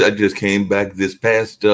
I just came back this past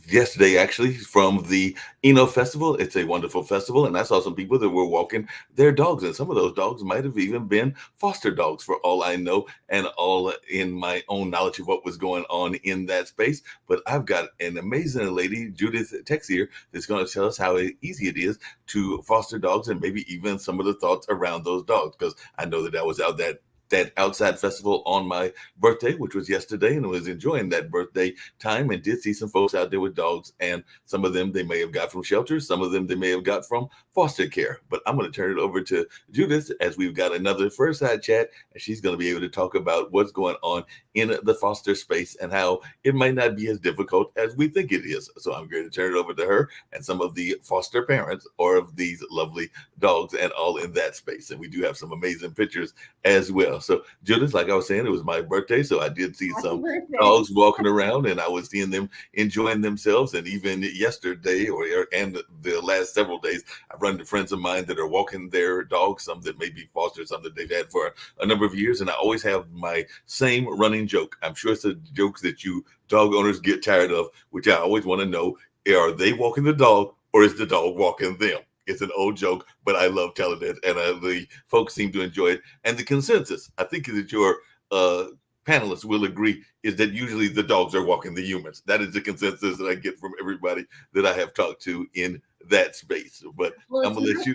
yesterday actually from the Eno Festival. It's a wonderful festival, and I saw some people that were walking their dogs, and some of those dogs might have even been foster dogs for all I know, and all in my own knowledge of what was going on in that space. But I've got an amazing lady, Judith Texier, that's going to tell us how easy it is to foster dogs, and maybe even some of the thoughts around those dogs, because I know that I was out that outside festival on my birthday, which was yesterday, and was enjoying that birthday time, and did see some folks out there with dogs, and some of them they may have got from shelters, some of them they may have got from foster care. But I'm going to turn it over to Judith, as we've got another first side chat, and she's going to be able to talk about what's going on in the foster space and how it might not be as difficult as we think it is. So I'm going to turn it over to her and some of the foster parents or of these lovely dogs and all in that space. And we do have some amazing pictures as well. So Judith, like I was saying, it was my birthday, so I did see Happy some birthday. dogs walking around, and I was seeing them enjoying themselves. And even yesterday, and the last several days, I've run into friends of mine that are walking their dogs, some that may be foster, some that they've had for a number of years. And I always have my same running joke. I'm sure it's a joke that you dog owners get tired of, which I always want to know: are they walking the dog, or is the dog walking them? It's an old joke, but I love telling it, and the folks seem to enjoy it. And the consensus, I think, that your uh, panelists will agree, is that usually the dogs are walking the humans. That is the consensus that I get from everybody that I have talked to in that space. But Well, I'm gonna let you.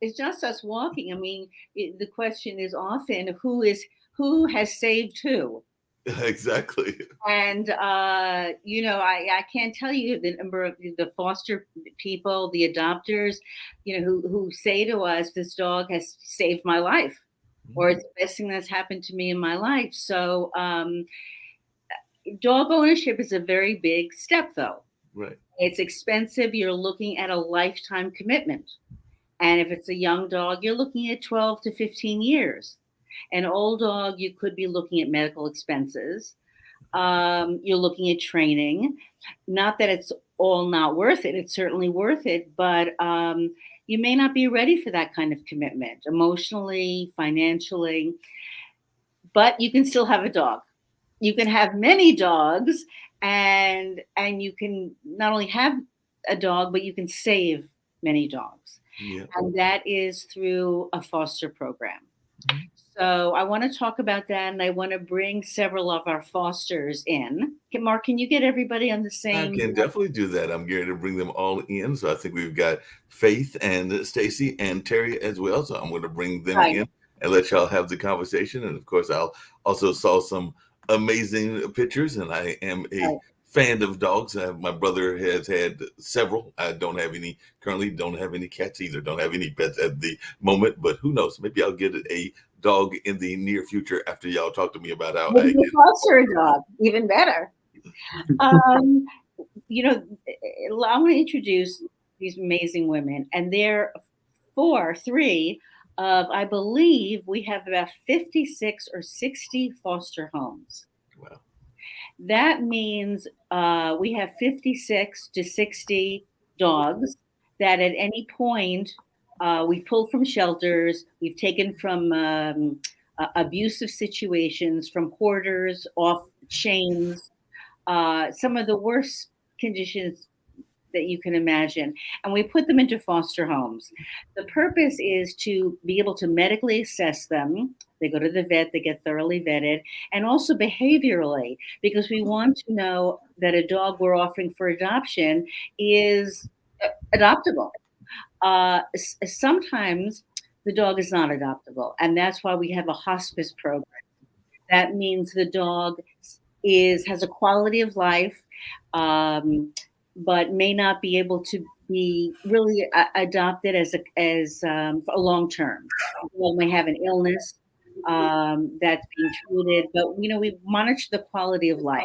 it's just us walking. I mean, the question is often who has saved who. Exactly. And I can't tell you the number of the foster people, the adopters, who say to us, "This dog has saved my life," or "It's the best thing that's happened to me in my life." So, dog ownership is a very big step, though. Right. It's expensive. You're looking at a lifetime commitment, and if it's a young dog, you're looking at 12 to 15 years. An old dog, you could be looking at medical expenses. You're looking at training. Not that it's all not worth it. It's certainly worth it, but you may not be ready for that kind of commitment emotionally, financially. But you can still have a dog. You can have many dogs, and you can not only have a dog, but you can save many dogs, Yeah. and that is through a foster program. So I want to talk about that, and I want to bring several of our fosters in. Mark, can you get everybody on the I same? can definitely do that. I'm going to bring them all in. So I think we've got Faith and Stacy and Terry as well. So I'm going to bring them Right, in and let y'all have the conversation. And of course, I'll also saw some amazing pictures, and I am a right. fan of dogs. My brother has had several. I don't have any currently. Don't have any cats either. Don't have any pets at the moment. But who knows? Maybe I'll get a dog in the near future after y'all talk to me about how I Maybe get. you foster a dog, even better. Um, I want to introduce these amazing women, and they're three of, I believe, we have about 56 or 60 foster homes. Wow. That means we have 56 to 60 dogs that at any point we pulled from shelters, we've taken from abusive situations, from hoarders, off chains, some of the worst conditions that you can imagine. And we put them into foster homes. The purpose is to be able to medically assess them. They go to the vet, they get thoroughly vetted, and also behaviorally, because we want to know that a dog we're offering for adoption is adoptable. Sometimes the dog is not adoptable, and that's why we have a hospice program. That means the dog has a quality of life, um, but may not be able to be really adopted for a long term. Well, may have an illness that's being treated, but we monitor the quality of life.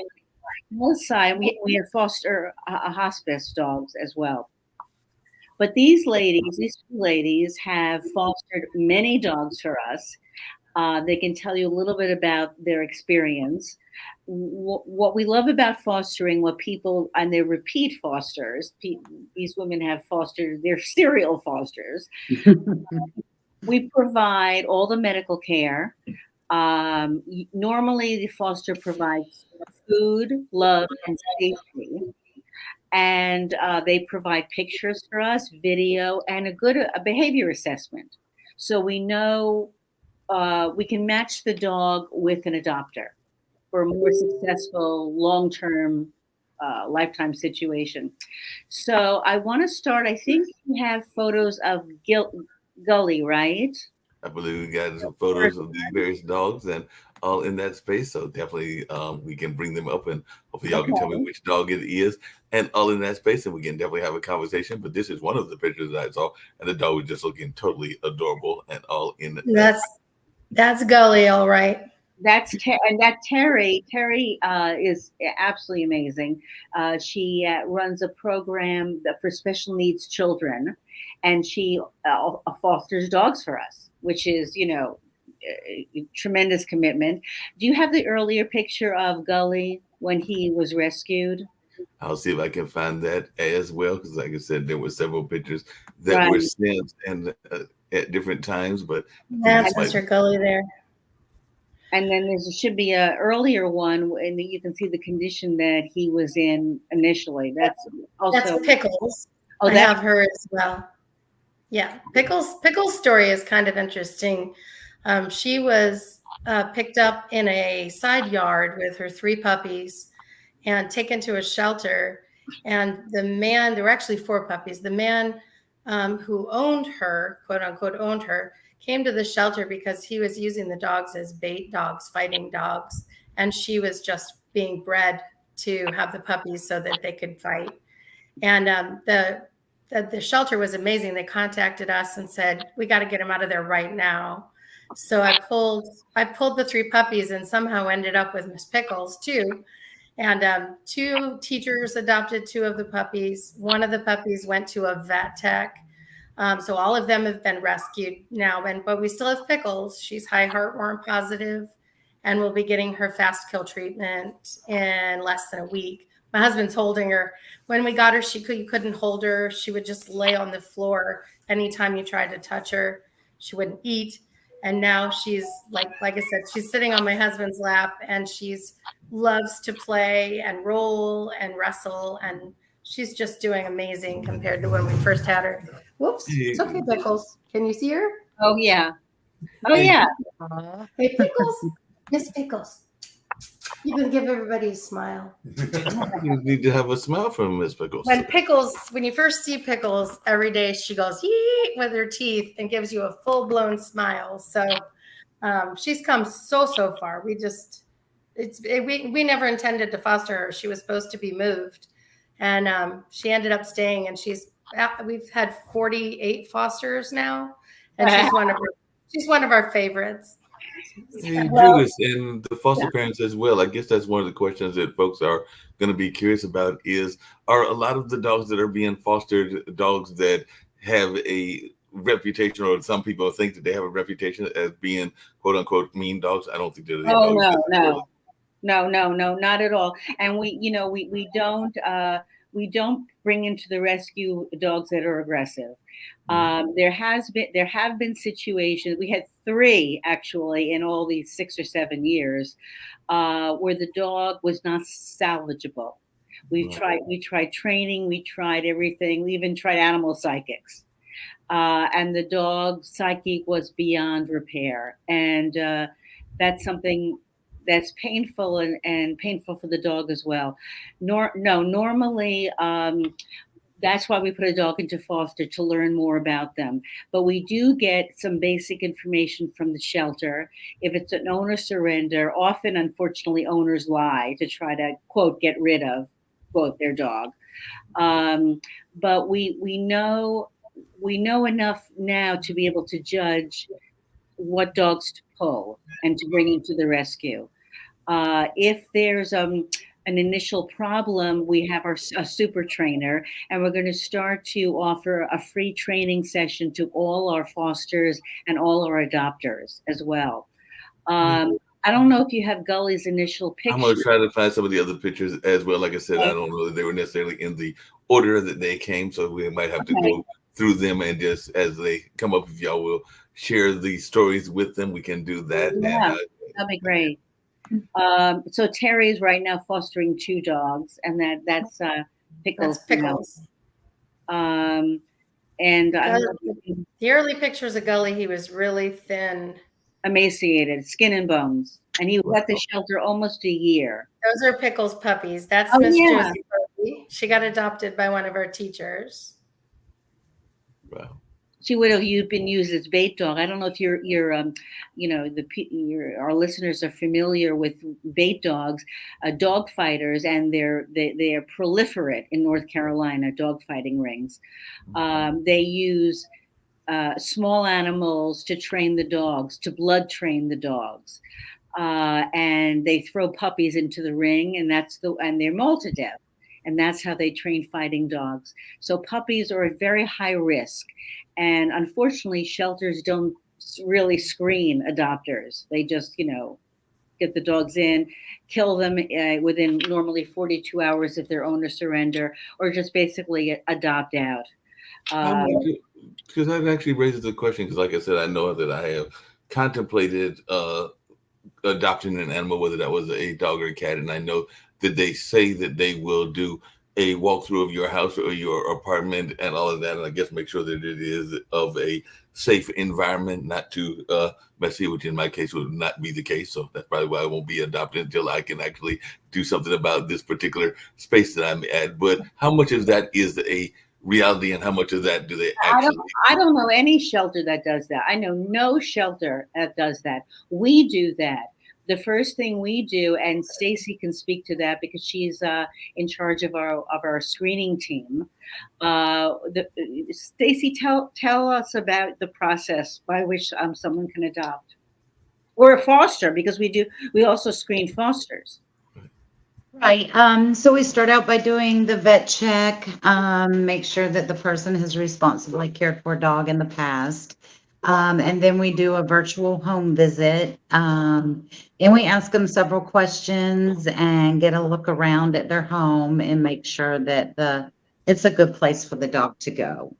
On the side, we have foster hospice dogs as well. But these two ladies, have fostered many dogs for us. They can tell you a little bit about their experience. What we love about fostering, what people, and they're repeat fosters, these women have fostered, they're serial fosters. We provide all the medical care. Normally, the foster provides food, love, and safety. And they provide pictures for us, video, and a behavior assessment. So we know we can match the dog with an adopter for a more successful long-term lifetime situation. So I want to start. I think you have photos of Gully, right? I believe we got some photos of the various dogs and all in that space. So definitely we can bring them up and hopefully y'all can tell me Okay. which dog it is and all in that space and we can definitely have a conversation. But this is one of the pictures that I saw and the dog was just looking totally adorable and all in that. That's Gully, all right. And that Terry. Terry is absolutely amazing. She runs a program for special needs children, and she fosters dogs for us, which is tremendous commitment. Do you have the earlier picture of Gully when he was rescued? I'll see if I can find that as well because like I said, there were several pictures that Right. were sent and at different times, but That's Mr. Gully there. And then there should be a earlier one, and you can see the condition that he was in initially. That's Pickles. I have her as well. Yeah, Pickles' story is kind of interesting. She was picked up in a side yard with her 3 puppies and taken to a shelter. And the man, there were actually 4 puppies. The man who owned her, quote unquote, owned her, came to the shelter because he was using the dogs as bait dogs, fighting dogs. And she was just being bred to have the puppies so that they could fight. And the shelter was amazing. They contacted us and said, we got to get him out of there right now. So I pulled the 3 puppies and somehow ended up with Miss Pickles too. And 2 teachers adopted 2 of the puppies. One of the puppies went to a vet tech. So all of them have been rescued now, but we still have Pickles. She's high heartworm positive and will be getting her fast kill treatment in less than a week. My husband's holding her. When we got her, you couldn't hold her. She would just lay on the floor. Anytime you tried to touch her, she wouldn't eat. And now she's like I said, she's sitting on my husband's lap and she's loves to play and roll and wrestle. And she's just doing amazing compared to when we first had her. Whoops. It's okay, Pickles. Can you see her? Oh, yeah. Oh, yeah. Hey, Pickles. Miss Pickles. You can give everybody a smile. You need to have a smile from Miss Pickles. When you first see Pickles, every day she goes yee with her teeth and gives you a full-blown smile. So she's come so far. We never intended to foster her. She was supposed to be moved, and she ended up staying. And we've had 48 fosters now, and she's one of our favorites. Hey, Judas, and the foster parents as well. I guess that's one of the questions that folks are going to be curious about are a lot of the dogs that are being fostered dogs that have a reputation, or some people think that they have a reputation as being quote unquote mean dogs? I don't think they're No, not at all. And we don't bring into the rescue dogs that are aggressive. There have been situations. We had 3 actually in all these 6 or 7 years where the dog was not salvageable. We tried training, we tried everything, we even tried animal psychics, and the dog's psyche was beyond repair. And that's something that's painful and painful for the dog as well. Normally. That's why we put a dog into foster, to learn more about them. But we do get some basic information from the shelter. If it's an owner surrender, often, unfortunately, owners lie to try to, quote, get rid of, quote, their dog. But we know enough now to be able to judge what dogs to pull and to bring into the rescue. If there's an initial problem, we have a super trainer, and we're going to start to offer a free training session to all our fosters and all our adopters as well. I don't know if you have Gully's initial picture. I'm going to try to find some of the other pictures as well. Like I said, I don't know that they were necessarily in the order that they came, so we might have to go through them, and just as they come up, if y'all will share the stories with them, we can do that. Yeah, that'd be great. So Terry is right now fostering 2 dogs, and that's Pickles. That's Pickles. And I don't know, the early pictures of Gully, he was really thin, emaciated, skin and bones, and he was at the shelter almost a year. Those are Pickles puppies. That's Miss Josie Purdy. She got adopted by one of our teachers. Wow. She would have been used as bait dog. I don't know if you're our listeners are familiar with bait dogs, dog fighters, and they are proliferate in North Carolina, dog fighting rings. They use small animals to train the dogs, to blood train the dogs. And they throw puppies into the ring, and they're mauled to death. And that's how they train fighting dogs. So puppies are at very high risk. And unfortunately, shelters don't really screen adopters. They just, get the dogs in, kill them within normally 42 hours if their owners surrender, or just basically adopt out. Because that actually raises the question, because like I said, I know that I have contemplated adopting an animal, whether that was a dog or a cat, and I know that they say that they will do a walkthrough of your house or your apartment and all of that, and I guess make sure that it is of a safe environment, not too messy, which in my case would not be the case. So that's probably why I won't be adopted until I can actually do something about this particular space that I'm at. But how much of that is a reality, and how much of that do they actually? I don't know any shelter that does that. I know no shelter that does that. We do that. The first thing we do, and Stacy can speak to that because she's in charge of our screening team. Stacy, tell us about the process by which someone can adopt or foster, because we also screen fosters. Right. So we start out by doing the vet check, make sure that the person has responsibly cared for a dog in the past. And then we do a virtual home visit. And we ask them several questions and get a look around at their home and make sure that it's a good place for the dog to go.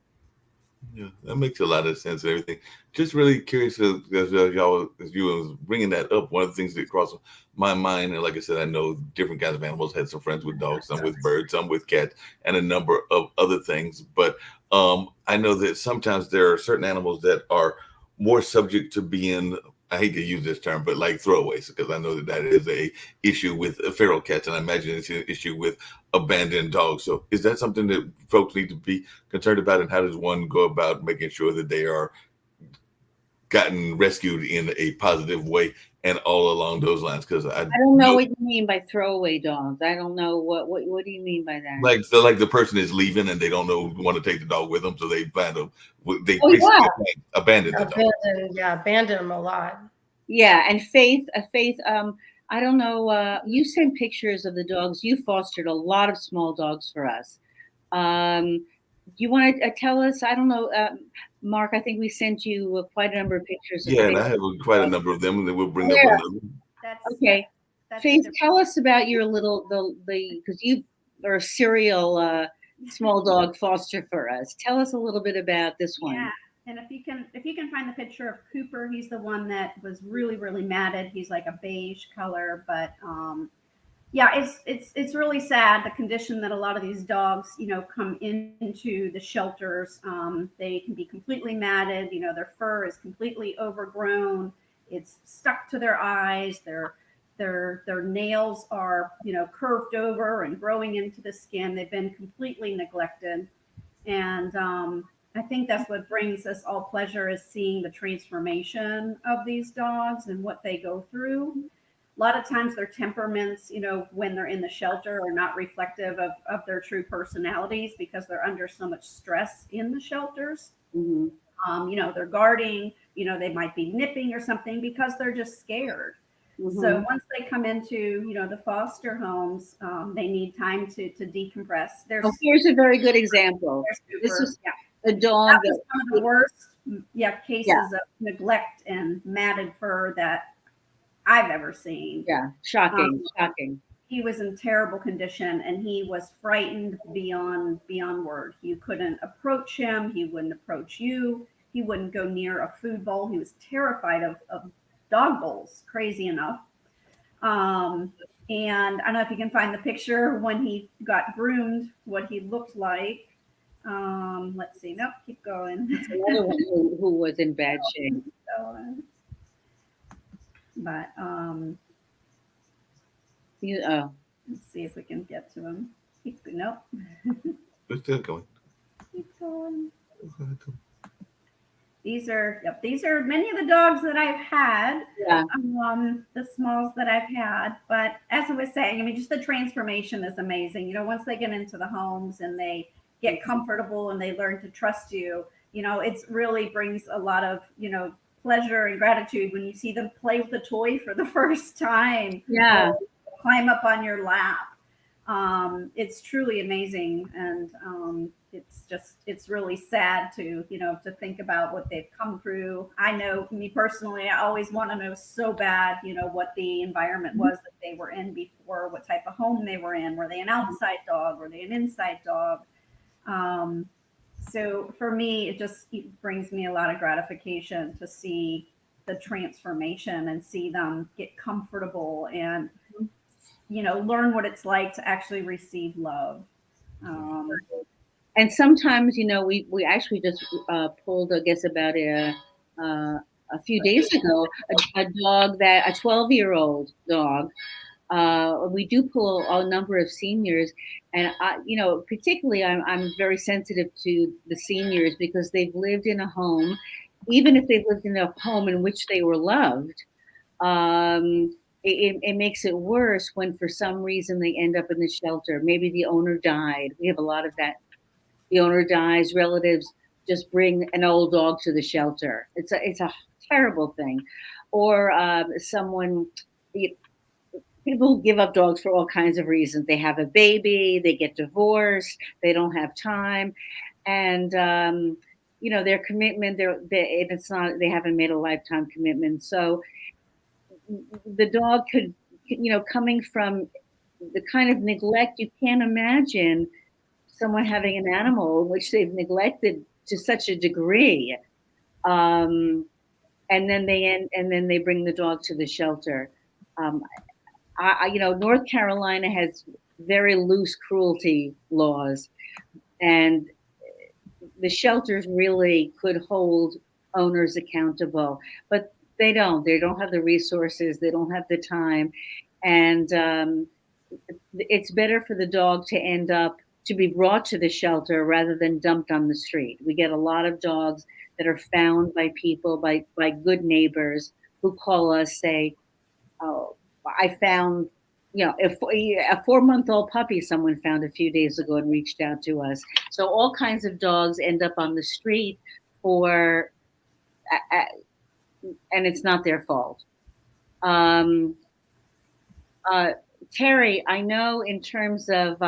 Yeah, that makes a lot of sense and everything. Just really curious as you was bringing that up, one of the things that crossed my mind, and like I said, I know different kinds of animals, had some friends with dogs, some with birds, some with cats, and a number of other things. But I know that sometimes there are certain animals that are more subject to being, I hate to use this term, but like throwaways, because I know that is a issue with feral cats, and I imagine it's an issue with abandoned dogs. So is that something that folks need to be concerned about, and how does one go about making sure that they are gotten rescued in a positive way and all along those lines? Because I don't know what you mean by throwaway dogs. I don't know what do you mean by that? Like the person is leaving and they don't know who want to take the dog with them, so they find them. They abandon the dog. Abandon them a lot. Yeah, and Faith, I don't know. You sent pictures of the dogs. You fostered a lot of small dogs for us. You want to tell us? I don't know, Mark. I think we sent you quite a number of pictures. Yeah, and I have quite a number of them, and then we'll bring up another. Okay. Faith, tell us about your because you are a serial small dog foster for us. Tell us a little bit about this one. Yeah. And if you can find the picture of Cooper, he's the one that was really, really matted. He's like a beige color, but yeah, it's really sad, the condition that a lot of these dogs, come into the shelters. They can be completely matted. Their fur is completely overgrown. It's stuck to their eyes. Their nails are, curved over and growing into the skin. They've been completely neglected, and I think that's what brings us all pleasure, is seeing the transformation of these dogs and what they go through. A lot of times their temperaments, when they're in the shelter, are not reflective of their true personalities, because they're under so much stress in the shelters. Mm-hmm. They're guarding, they might be nipping or something because they're just scared. Mm-hmm. So once they come into, the foster homes, they need time to decompress. Here's a very good example. This is a dog that was one of the worst cases of neglect and matted fur that I've ever seen. Yeah, shocking. He was in terrible condition, and he was frightened beyond word. You couldn't approach him. He wouldn't approach you. He wouldn't go near a food bowl. He was terrified of dog bowls, crazy enough. And I don't know if you can find the picture when he got groomed, what he looked like. Let's see. Nope, keep going. Another one who was in bad shape. But Oh, let's see if we can get to him. Nope. We're still going. Keep going. These are many of the dogs that I've had. yeah. The smalls that I've had. But as I was saying, I mean, just the transformation is amazing. You know, once they get into the homes and they get comfortable and they learn to trust you, you know, it's really brings a lot of, you know, pleasure and gratitude when you see them play with the toy for the first time. Yeah. Climb up on your lap. It's truly amazing. And it's really sad to, you know, to think about what they've come through. I know me personally, I always want to know so bad, you know, what the environment was that they were in before, what type of home they were in. Were they an outside dog? Were they an inside dog? So for me, it brings me a lot of gratification to see the transformation and see them get comfortable and, you know, learn what it's like to actually receive love. And sometimes, you know, we actually just pulled, I guess, about a few days ago, a dog a 12-year-old dog. We do pull a number of seniors, and you know, particularly, I'm very sensitive to the seniors because they've lived in a home, even if they've lived in a home in which they were loved. It makes it worse when, for some reason, they end up in the shelter. Maybe the owner died. We have a lot of that. The owner dies. Relatives just bring an old dog to the shelter. It's a terrible thing, or someone. People give up dogs for all kinds of reasons. They have a baby, they get divorced, they don't have time, and you know, their commitment. They haven't made a lifetime commitment. So the dog could, you know, coming from the kind of neglect, you can't imagine someone having an animal in which they've neglected to such a degree, and then they bring the dog to the shelter. You know, North Carolina has very loose cruelty laws, and the shelters really could hold owners accountable, but they don't. They don't have the resources. They don't have the time, and it's better for the dog to be brought to the shelter rather than dumped on the street. We get a lot of dogs that are found by people, by good neighbors who call us, say, "Oh, I found, you know, a 4-month-old puppy someone found a few days ago and reached out to us." So all kinds of dogs end up on the street and it's not their fault. Terry, I know in terms of,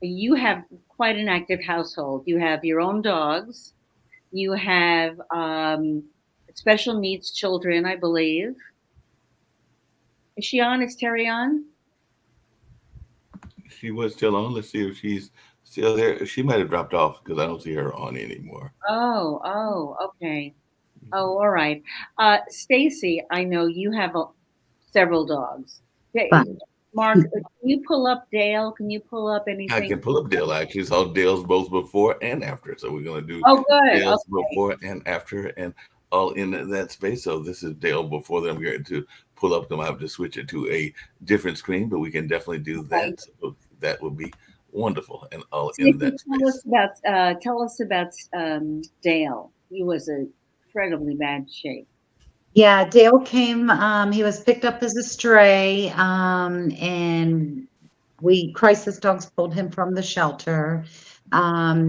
you have quite an active household. You have your own dogs. You have special needs children, I believe. Is she on? Is Terry on? She was still on. Let's see if she's still there. She might have dropped off because I don't see her on anymore. Oh, okay. Oh, all right. Stacy, I know you have several dogs. Mark, can you pull up Dale? Can you pull up anything? I can pull up Dale. I actually saw Dale's both before and after. So we're going to do good. Dale's before and after and all in that space. So this is Dale before that. I'm going to pull up them. I have to switch it to a different screen, but we can definitely do that. So that would be wonderful. And all in that space. Tell us about Dale. He was in incredibly bad shape. Yeah, Dale came, he was picked up as a stray, and crisis dogs pulled him from the shelter.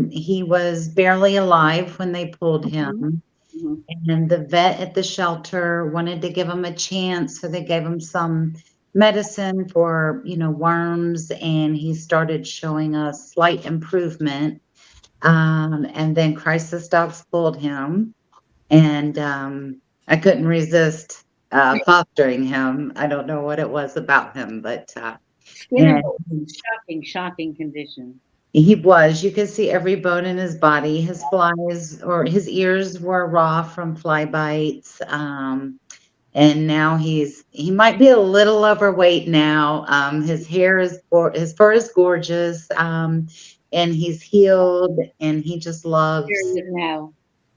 He was barely alive when they pulled him. Mm-hmm. And the vet at the shelter wanted to give him a chance, so they gave him some medicine for, you know, worms, and he started showing a slight improvement. And then crisis dogs pulled him, and I couldn't resist fostering him. I don't know what it was about him, but shocking condition. He was. You could see every bone in his body. His ears were raw from fly bites. And now he might be a little overweight now. His hair his fur is gorgeous. And he's healed, and Period now.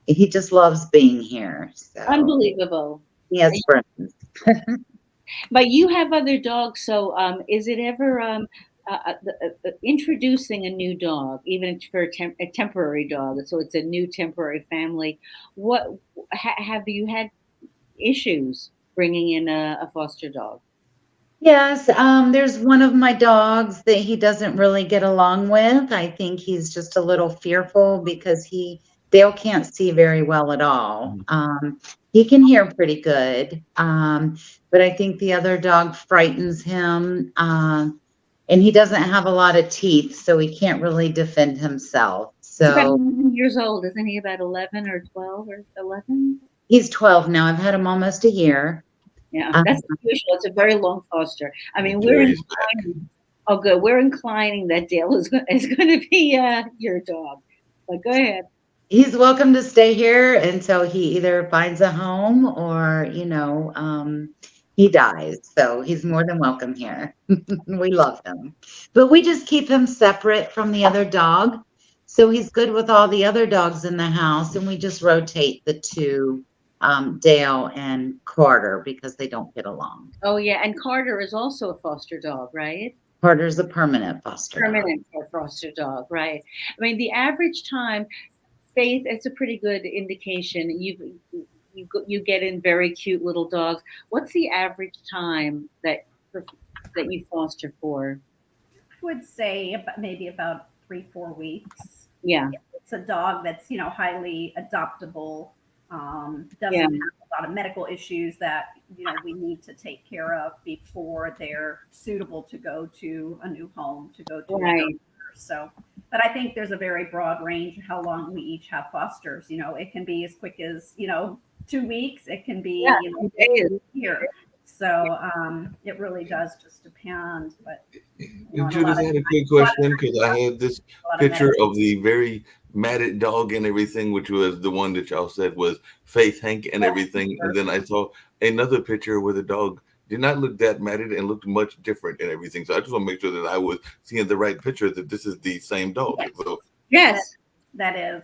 he just loves being here. So Unbelievable. he has friends. But you have other dogs, so is it ever introducing a new dog, even for a temporary dog? So it's a new temporary family. What have you had issues bringing in a foster dog? Yes, there's one of my dogs that he doesn't really get along with. I think he's just a little fearful because Dale can't see very well at all. He can hear pretty good, but I think the other dog frightens him. And he doesn't have a lot of teeth, so he can't really defend himself. He's about So 11 years old, isn't he? About 11 or 12 or 11? he's 12 now. I've had him almost a year. Yeah, that's unusual. It's a very long foster. I mean, Jerry's oh, good. We're inclining that Dale is going to be your dog. But go ahead. He's welcome to stay here until he either finds a home or, he dies. So he's more than welcome here. We love him. But we just keep him separate from the other dog. So he's good with all the other dogs in the house. And we just rotate the two, Dale and Carter, because they don't get along. Oh, yeah. And Carter is also a foster dog, right? Carter's a permanent foster dog. Permanent foster dog, right? I mean, the average time, Faith, it's a pretty good indication. You get in very cute little dogs. What's the average time that you foster for? I would say maybe about 3-4 weeks. Yeah, It's a dog that's highly adoptable. Doesn't Yeah. have a lot of medical issues that we need to take care of before they're suitable to go to a new home, to go to a Right. doctor. So, but I think there's a very broad range of how long we each have fosters. It can be as quick as 2 weeks. It can be a year. So it really does just depend. But Judith, I had a quick question because I had this picture of the very matted dog and everything, which was the one that y'all said was Faith Hank and everything. And then I saw another picture where the dog did not look that matted and looked much different and everything. So I just want to make sure that I was seeing the right picture, that this is the same dog. So, Yes. That is.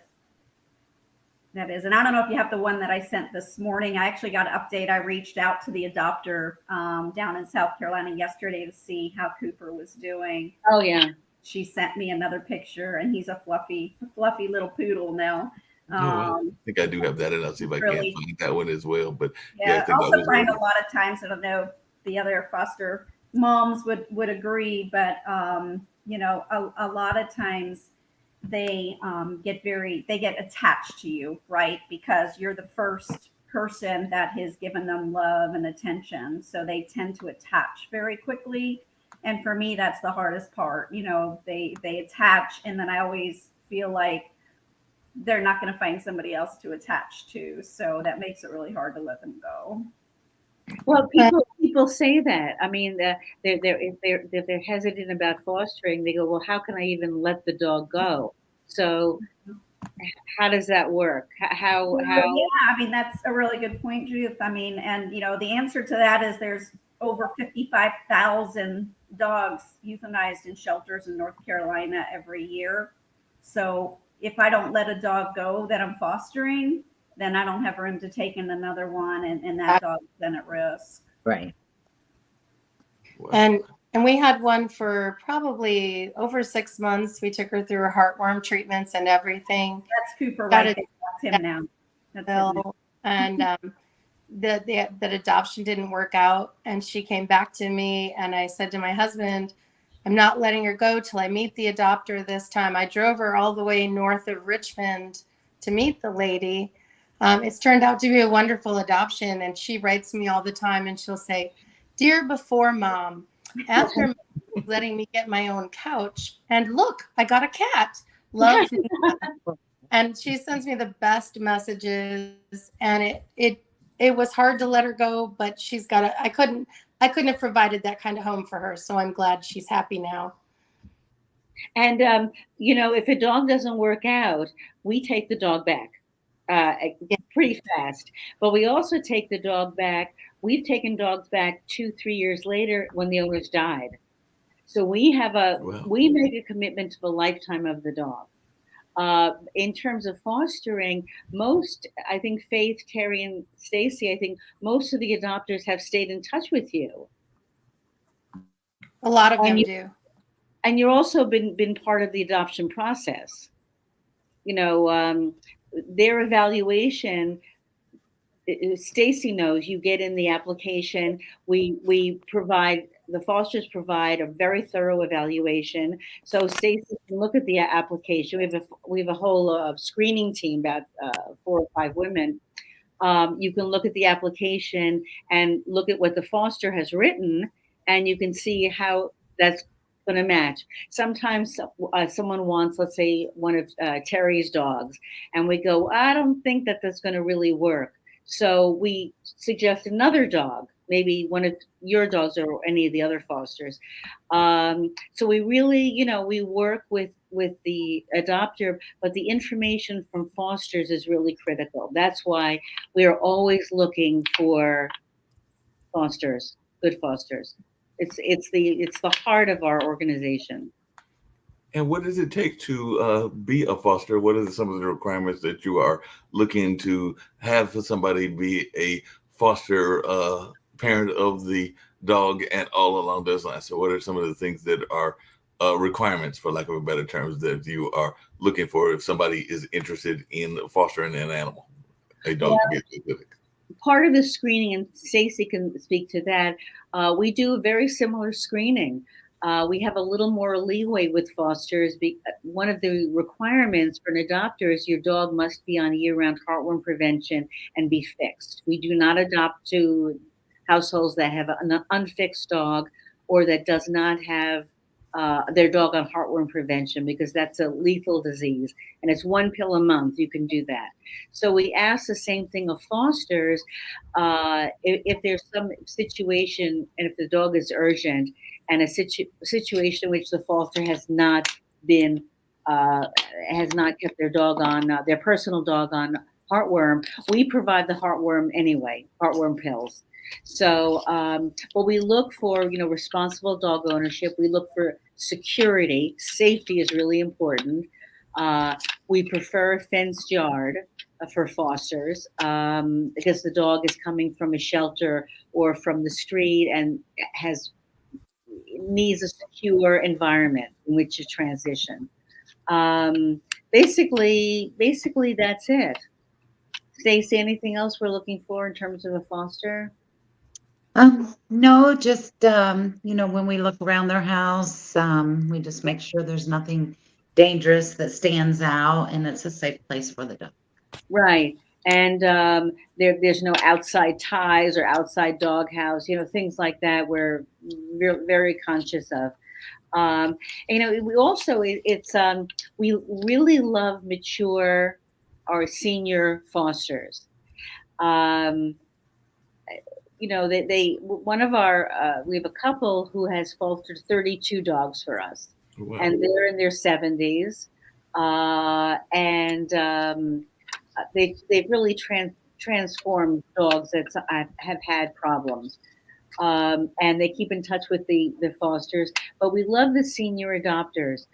And I don't know if you have the one that I sent this morning. I actually got an update. I reached out to the adopter down in South Carolina yesterday to see how Cooper was doing. Oh, yeah. She sent me another picture, and he's a fluffy little poodle now. I think I do have that, and I'll see if I can find that one as well. But yeah, I think I also find a lot of times, I don't know if the other foster moms would agree, but a lot of times they get attached to you, right? Because you're the first person that has given them love and attention, so they tend to attach very quickly. And for me, that's the hardest part. They attach, and then I always feel like they're not going to find somebody else to attach to. So that makes it really hard to let them go. Well, people say that. I mean, if they're hesitant about fostering, they go, "Well, how can I even let the dog go?" So, how does that work? How? Yeah, I mean, that's a really good point, Judith. I mean, and the answer to that is there's over 55,000 dogs euthanized in shelters in North Carolina every year. So if I don't let a dog go that I'm fostering, then I don't have room to take in another one, and that dog's then at risk. Right. Wow. And we had one for probably over 6 months. We took her through her heartworm treatments and everything. That's Cooper right there. That's him now. That's him now. And that adoption didn't work out. And she came back to me, and I said to my husband, I'm not letting her go till I meet the adopter this time. I drove her all the way north of Richmond to meet the lady. It's turned out to be a wonderful adoption. And she writes me all the time, and she'll say, "Dear before mom, after letting me get my own couch, and look, I got a cat. Love me." And she sends me the best messages, and it was hard to let her go, but she's got I couldn't have provided that kind of home for her. So I'm glad she's happy now. And if a dog doesn't work out, we take the dog back. pretty fast. But we also take the dog back. We've taken dogs back 2-3 years later when the owners died. So Well, we make a commitment to the lifetime of the dog. In terms of fostering, I think Faith, Terry, and Stacy, I think most of the adopters have stayed in touch with you. A lot of them And do. And you're also been part of the adoption process. You know, their evaluation, Stacy knows, you get in the application. We provide, the fosters provide a very thorough evaluation. So Stacy can look at the application. We have a whole screening team, about 4 or 5 women. You can look at the application and look at what the foster has written, and you can see how that's going to match. Sometimes someone wants, let's say, one of Terry's dogs, and we go, I don't think that that's going to really work. So we suggest another dog, maybe one of your dogs or any of the other fosters. So we really, you know, we work with the adopter, but the information from fosters is really critical. That's why we are always looking for fosters, good fosters. It's the heart of our organization. and what does it take to be a foster? What are some of the requirements that you are looking to have for somebody be a foster parent of the dog and all along those lines? So what are some of the things that are requirements, for lack of a better terms, that you are looking for if somebody is interested in fostering an animal, a dog to be specific? Part of the screening, and Stacey can speak to that, we do a very similar screening. We have a little more leeway with fosters. One of the requirements for an adopter is your dog must be on year-round heartworm prevention and be fixed. We do not adopt to households that have an unfixed dog or that does not have their dog on heartworm prevention, because that's a lethal disease, and it's 1 pill a month. You can do that. So we ask the same thing of fosters. If there's some situation, and if the dog is urgent, and a situation in which the foster has not kept their dog on their personal dog on heartworm, we provide the heartworm anyway, heartworm pills. So, but we look for, you know, responsible dog ownership. We look for security. Safety is really important. We prefer a fenced yard for fosters, because the dog is coming from a shelter or from the street and needs a secure environment in which to transition. Basically, that's it. Stacey, anything else we're looking for in terms of a foster? No, just, you know, when we look around their house, we just make sure there's nothing dangerous that stands out and it's a safe place for the dog. Right. And there's no outside ties or outside doghouse, you know, things like that we're very conscious of. You know, we also, we really love mature or senior fosters. You know, one of our, we have a couple who has fostered 32 dogs for us. Wow. And they're in their 70s. They've really transformed dogs that have had problems. And they keep in touch with the fosters. But we love the senior adopters.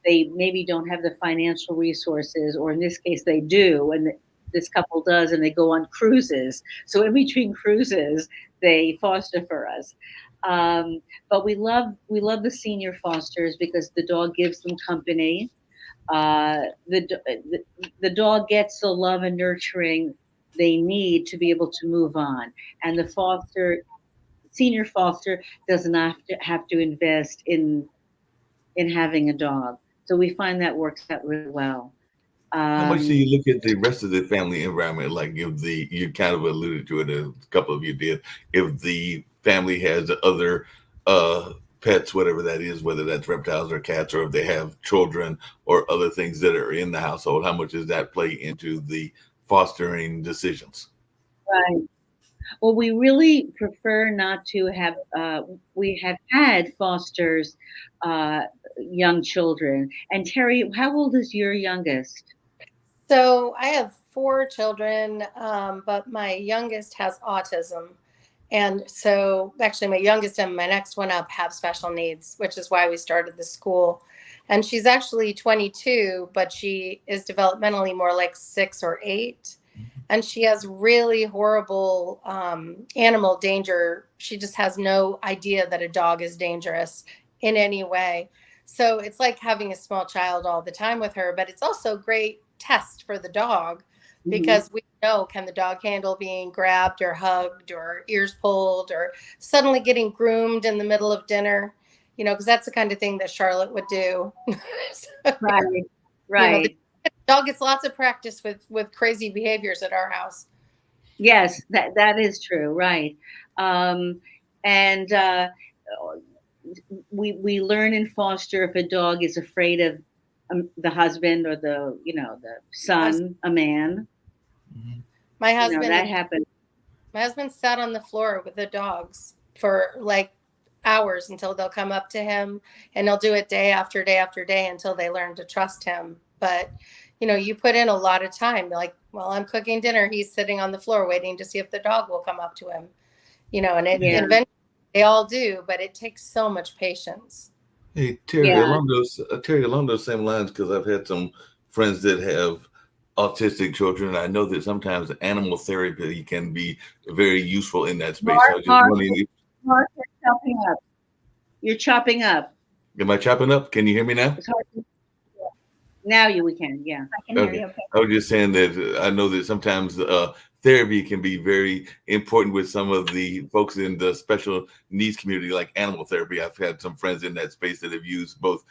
They maybe don't have the financial resources, or in this case they do, and this couple does, and they go on cruises. So in between cruises, they foster for us. But we love the senior fosters because the dog gives them company. The dog gets the love and nurturing they need to be able to move on, and the senior foster does not have to invest in having a dog. So we find that works out really well. How much do you look at the rest of the family environment? Like you kind of alluded to it, a couple of you did. If the family has other pets, whatever that is, whether that's reptiles or cats, or if they have children or other things that are in the household, how much does that play into the fostering decisions? Right. Well, we really prefer not to have, we have had fosters, young children. And Terry, how old is your youngest? So I have 4 children, but my youngest has autism. And so actually my youngest and my next one up have special needs, which is why we started the school. And she's actually 22, but she is developmentally more like 6 or 8. And she has really horrible animal danger. She just has no idea that a dog is dangerous in any way. So it's like having a small child all the time with her, but it's also a great test for the dog because we know, can the dog handle being grabbed or hugged or ears pulled or suddenly getting groomed in the middle of dinner, you know, because that's the kind of thing that Charlotte would do. So, Right. you know, the dog gets lots of practice with crazy behaviors at our house. Yes, that is true. Right. We learn in foster if a dog is afraid of the husband or the son, a man. My husband, that happened. My husband sat on the floor with the dogs for like hours until they'll come up to him, and he'll do it day after day after day until they learn to trust him. But you know, you put in a lot of time. Like while I'm cooking dinner, he's sitting on the floor waiting to see if the dog will come up to him. You know, and eventually they all do, but it takes so much patience. Hey, Terry, along those same lines, because I've had some friends that have autistic children, and I know that sometimes animal therapy can be very useful in that space. Mark, you're chopping up. You're chopping up. Am I chopping up? Can you hear me now? Now we can, yeah. I can hear you. Okay. I was just saying that I know that sometimes therapy can be very important with some of the folks in the special needs community, like animal therapy. I've had some friends in that space that have used both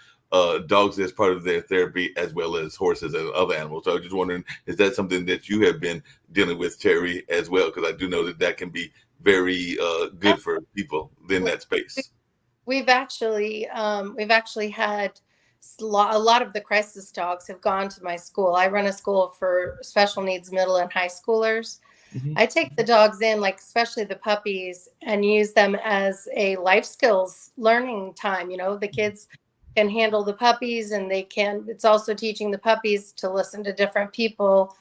dogs as part of their therapy as well as horses and other animals. So I was just wondering, is that something that you have been dealing with, Terry, as well? Because I do know that can be very good for people in that space. We've actually had a lot of the crisis dogs have gone to my school. I run a school for special needs middle and high schoolers. I take the dogs in, like especially the puppies, and use them as a life skills learning time. You know, the kids can handle the puppies, and it's also teaching the puppies to listen to different people.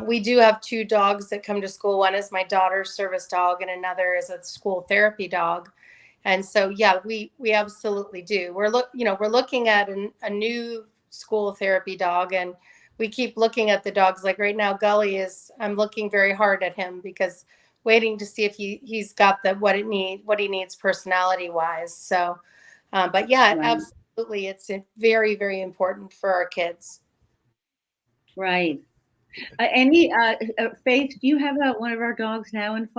We do have 2 dogs that come to school. One is my daughter's service dog, and another is a school therapy dog. And so, yeah, we absolutely do. We're looking at a new school therapy dog, and we keep looking at the dogs. Like right now, Gully I'm looking very hard at him because waiting to see if he's got what he needs personality wise. So, but yeah, absolutely. It's very, very important for our kids. Right. Faith, do you have one of our dogs now in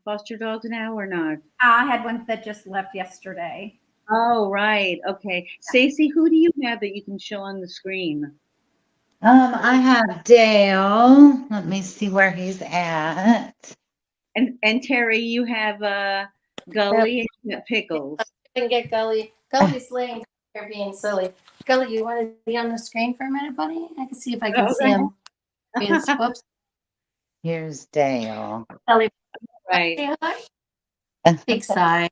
foster dogs now or not? I had one that just left yesterday. Oh, right. Okay. Stacey, who do you have that you can show on the screen? I have Dale. Let me see where he's at. And Terry, you have Gully and you have Pickles. I can get Gully. Gully's laying here being silly. Gully, you want to be on the screen for a minute, buddy? I can see if I can see him. Whoops. Here's Dale. Gully. Right. Say hi. Big sigh.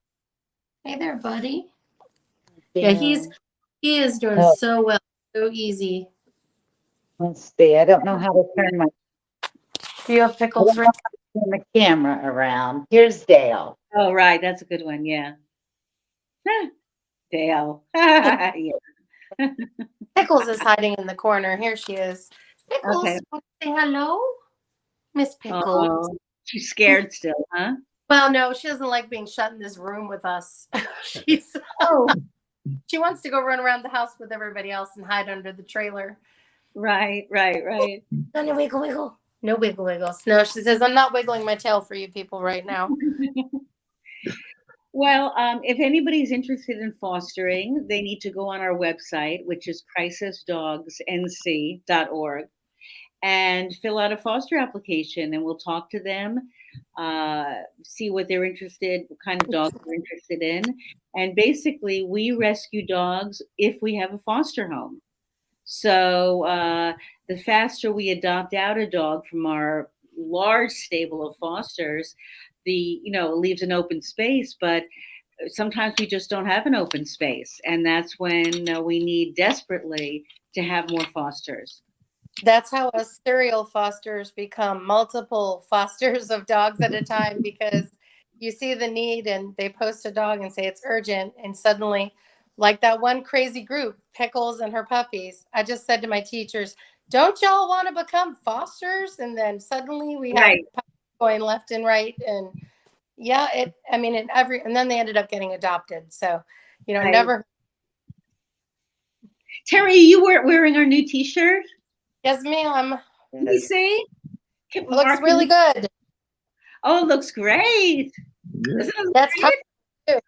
Hey there, buddy. Yeah, he is doing so well. So easy. Let's see. I don't know how to turn my. Do you have Pickles? Turn the camera around. Here's Dale. Oh, right. That's a good one. Yeah. Dale. Yeah. Pickles is hiding in the corner. Here she is. Pickles, Okay. want to say hello? Miss Pickles. Oh, she's scared still, huh? Well, no, she doesn't like being shut in this room with us. She wants to go run around the house with everybody else and hide under the trailer. Right. No wiggle. No wiggle wiggles. No, she says, I'm not wiggling my tail for you people right now. Well, if anybody's interested in fostering, they need to go on our website, which is crisisdogsnc.org, and fill out a foster application, and we'll talk to them, see what they're interested, what kind of dogs they're interested in. And basically, we rescue dogs if we have a foster home. So the faster we adopt out a dog from our large stable of fosters, it leaves an open space, but sometimes we just don't have an open space. And that's when we need desperately to have more fosters. That's how us serial fosters become multiple fosters of dogs at a time, because you see the need and they post a dog and say it's urgent. And suddenly, like that one crazy group, Pickles and her puppies, I just said to my teachers, don't y'all want to become fosters? And then suddenly we have Right. puppies going left and right. And yeah, and then they ended up getting adopted. So, Right. never. Terry, you were wearing our new T-shirt. Yes, ma'am. Let me see. It looks really good. Oh, it looks great. Yeah. That's great?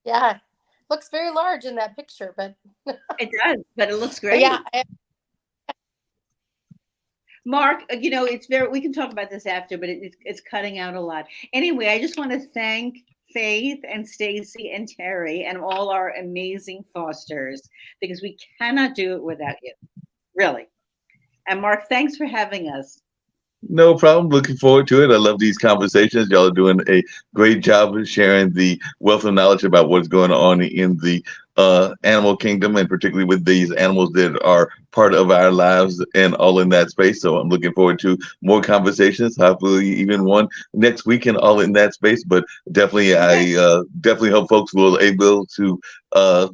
Yeah. Looks very large in that picture, but it does, but it looks great. Yeah. Mark, it's we can talk about this after, but it's cutting out a lot. Anyway, I just want to thank Faith and Stacy and Terry and all our amazing fosters, because we cannot do it without you, really. And Mark, thanks for having us. No problem. Looking forward to it. I love these conversations. Y'all are doing a great job of sharing the wealth of knowledge about what's going on in the animal kingdom, and particularly with these animals that are part of our lives and all in that space. So I'm looking forward to more conversations, hopefully even one next week and all in that space. But definitely, I definitely hope folks will able to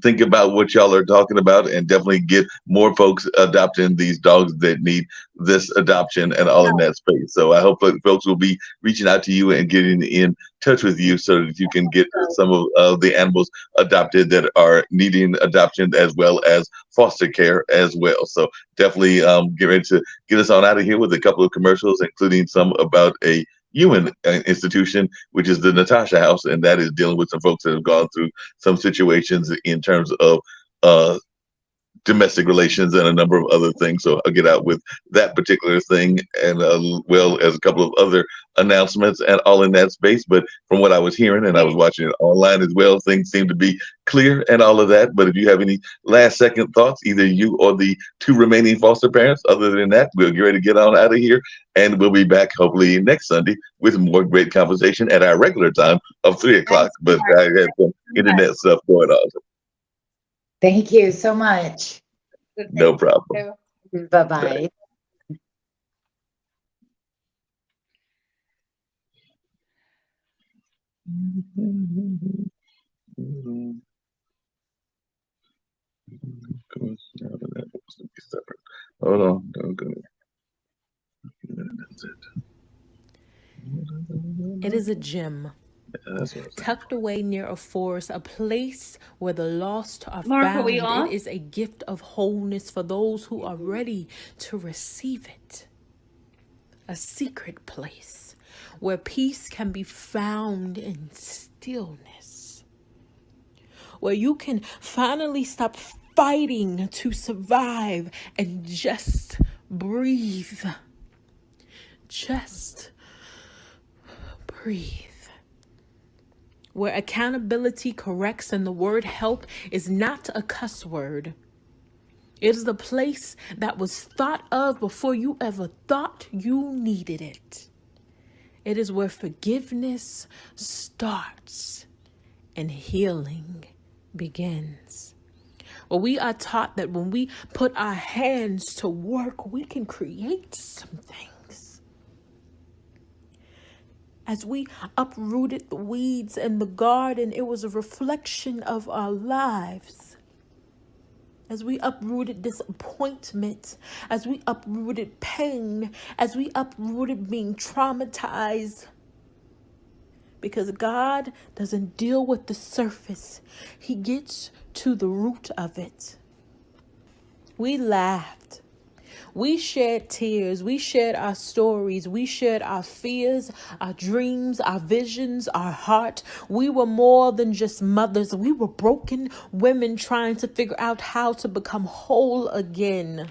think about what y'all are talking about, and definitely get more folks adopting these dogs that need this adoption and all in that space. So I hope that folks will be reaching out to you and getting in touch with you so that you can get some of the animals adopted that are needing adoption, as well as foster care as well. So definitely get ready to get us on out of here with a couple of commercials, including some about a human institution, which is the Natasha House, and that is dealing with some folks that have gone through some situations in terms of domestic relations and a number of other things. So I'll get out with that particular thing, and well as a couple of other announcements and all in that space. But from what I was hearing, and I was watching it online as well, things seem to be clear and all of that. But if you have any last second thoughts, either you or the two remaining foster parents, other than that, we'll get ready to get on out of here, and we'll be back hopefully next Sunday with more great conversation at our regular time of 3 o'clock. But I had some internet stuff going on. Thank you so much. No problem. Bye-bye. Hold on. It is a gem tucked away near a forest, a place where the lost are found. It is a gift of wholeness for those who are ready to receive it. A secret place where peace can be found in stillness, where you can finally stop fighting to survive and just breathe. Just breathe. Where accountability corrects and the word help is not a cuss word. It is the place that was thought of before you ever thought you needed it. It is where forgiveness starts and healing begins. Well, we are taught that when we put our hands to work, we can create something. As we uprooted the weeds in the garden, it was a reflection of our lives. As we uprooted disappointment, as we uprooted pain, as we uprooted being traumatized. Because God doesn't deal with the surface. He gets to the root of it. We laughed. We shared tears. We shared our stories. We shared our fears, our dreams, our visions, our heart. We were more than just mothers. We were broken women trying to figure out how to become whole again.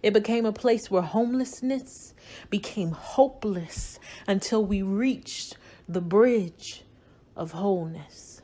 It became a place where homelessness became hopeless until we reached the bridge of wholeness.